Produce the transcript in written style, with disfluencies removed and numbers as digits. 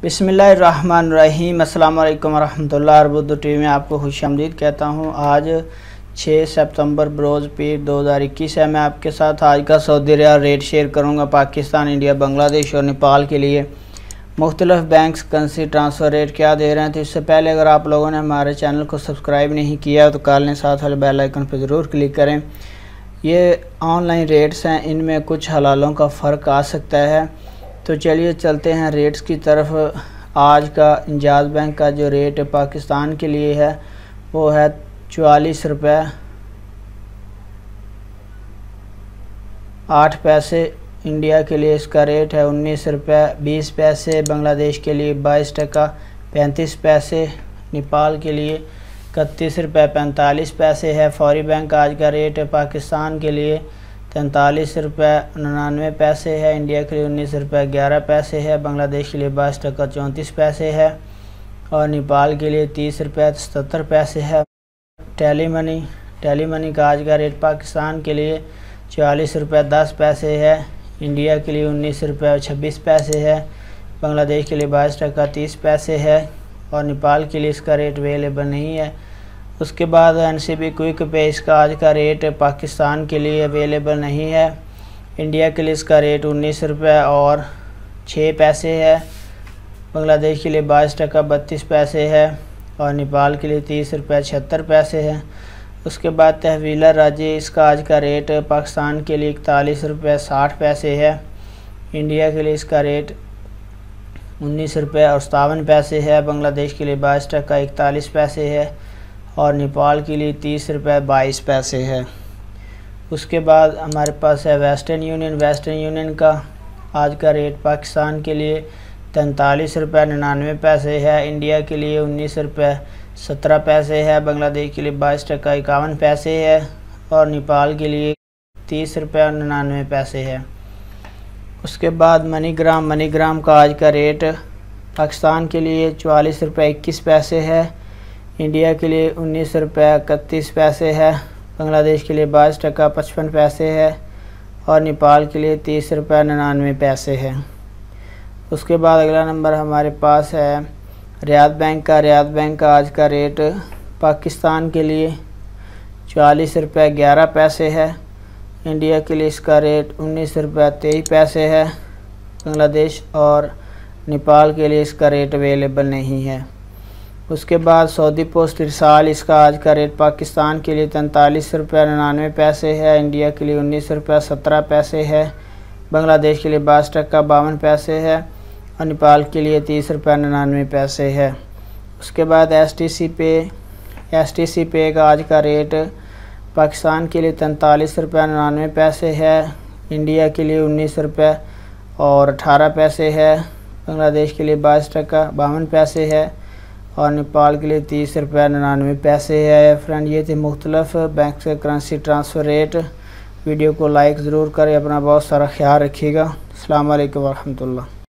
बिस्मिल्लाहिर्रहमानिर्रहीम। अस्सलाम वालेकुम वरहमतुल्लाहि वबरकातुहू टीवी में आपको खुशामदीद कहता हूँ। आज 6 सितंबर बरोज़ पीर 2021 है। मैं आपके साथ आज का सऊदी रियाल रेट शेयर करूँगा। पाकिस्तान, इंडिया, बांग्लादेश और नेपाल के लिए मुख्तलिफ बैंक्स करेंसी ट्रांसफ़र रेट क्या दे रहे हैं। तो इससे पहले अगर आप लोगों ने हमारे चैनल को सब्सक्राइब नहीं किया तो कर लें, साथ वाले बेल आइकन पर ज़रूर क्लिक करें। ये ऑनलाइन रेट्स हैं, इनमें कुछ हलालों का फ़र्क आ सकता है। तो चलिए चलते हैं रेट्स की तरफ। आज का इंजाज़ बैंक का जो रेट पाकिस्तान के लिए है वो है 44 रुपये 8 पैसे। इंडिया के लिए इसका रेट है 19 रुपये 20 पैसे। बांग्लादेश के लिए 22 टका 35 पैसे। नेपाल के लिए 31 रुपये 45 पैसे है। फौरी बैंक आज का रेट है पाकिस्तान के लिए 43 रुपये 99 पैसे है। इंडिया के लिए 19 रुपये 11 पैसे है। बांग्लादेश के लिए 22 टका 34 पैसे है और नेपाल के लिए 30 रुपये 77 पैसे है। टेली मनी का आज का रेट पाकिस्तान के लिए 44 रुपये 10 पैसे है। इंडिया के लिए 19 रुपये 26 पैसे है। बांग्लादेश के लिए 22 टका 30 पैसे है और नेपाल के लिए इसका रेट अवेलेबल नहीं है। उसके बाद NCB क्विक पे इसका आज का रेट पाकिस्तान के लिए अवेलेबल नहीं है। इंडिया के लिए इसका रेट 19 रुपये और 6 पैसे है। बांग्लादेश के लिए 22 टका 32 पैसे है और नेपाल के लिए 30 रुपये 76 पैसे है। उसके बाद तहवीलर राजी, इसका आज का रेट पाकिस्तान के लिए 41 रुपये 60 पैसे है। इंडिया के लिए इसका रेट 19 रुपये और 57 पैसे है। बांग्लादेश के लिए 22 टका 41 पैसे है और नेपाल के लिए 30 रुपये 22 पैसे है। उसके बाद हमारे पास है वेस्टर्न यूनियन का आज का रेट पाकिस्तान के लिए 43 रुपये 99 पैसे है। इंडिया के लिए 19 रुपये 17 पैसे है। बांग्लादेश के लिए 22 टका 51 पैसे है और नेपाल के लिए 30 रुपये 99 पैसे है। उसके बाद मनीग्राम का आज का रेट पाकिस्तान के लिए 44 रुपये 21 पैसे है। इंडिया के लिए 19 रुपये 31 पैसे है। बांग्लादेश के लिए 22 टका 55 पैसे है और नेपाल के लिए 30 रुपये 99 पैसे है। उसके बाद अगला नंबर हमारे पास है रियाद बैंक का आज का रेट पाकिस्तान के लिए 44 रुपये 11 पैसे है। इंडिया के लिए इसका रेट 19 रुपये 23 पैसे है। बांग्लादेश और नेपाल के लिए इसका रेट अवेलेबल नहीं है। उसके बाद सऊदी पोस्ट इरसाल, इसका आज का रेट पाकिस्तान के लिए 43 रुपये 99 पैसे है। इंडिया के लिए 19 रुपये 17 पैसे है। बांग्लादेश के लिए 22 टका 52 पैसे है और नेपाल के लिए 30 रुपये 99 पैसे है। उसके बाद STC पे का आज का रेट पाकिस्तान के लिए 43 रुपये 99 पैसे है। इंडिया के लिए 19 रुपये और 18 पैसे है। बांग्लादेश के लिए 22 टका 52 पैसे है और नेपाल के लिए 30 रुपये 99 पैसे है। फ्रेंड, ये थे मुख्तलिफ बैंक से करेंसी ट्रांसफ़र रेट। वीडियो को लाइक ज़रूर करें। अपना बहुत सारा ख्याल रखिएगा। अस्सलाम वालेकुम वरहमतुल्लाह।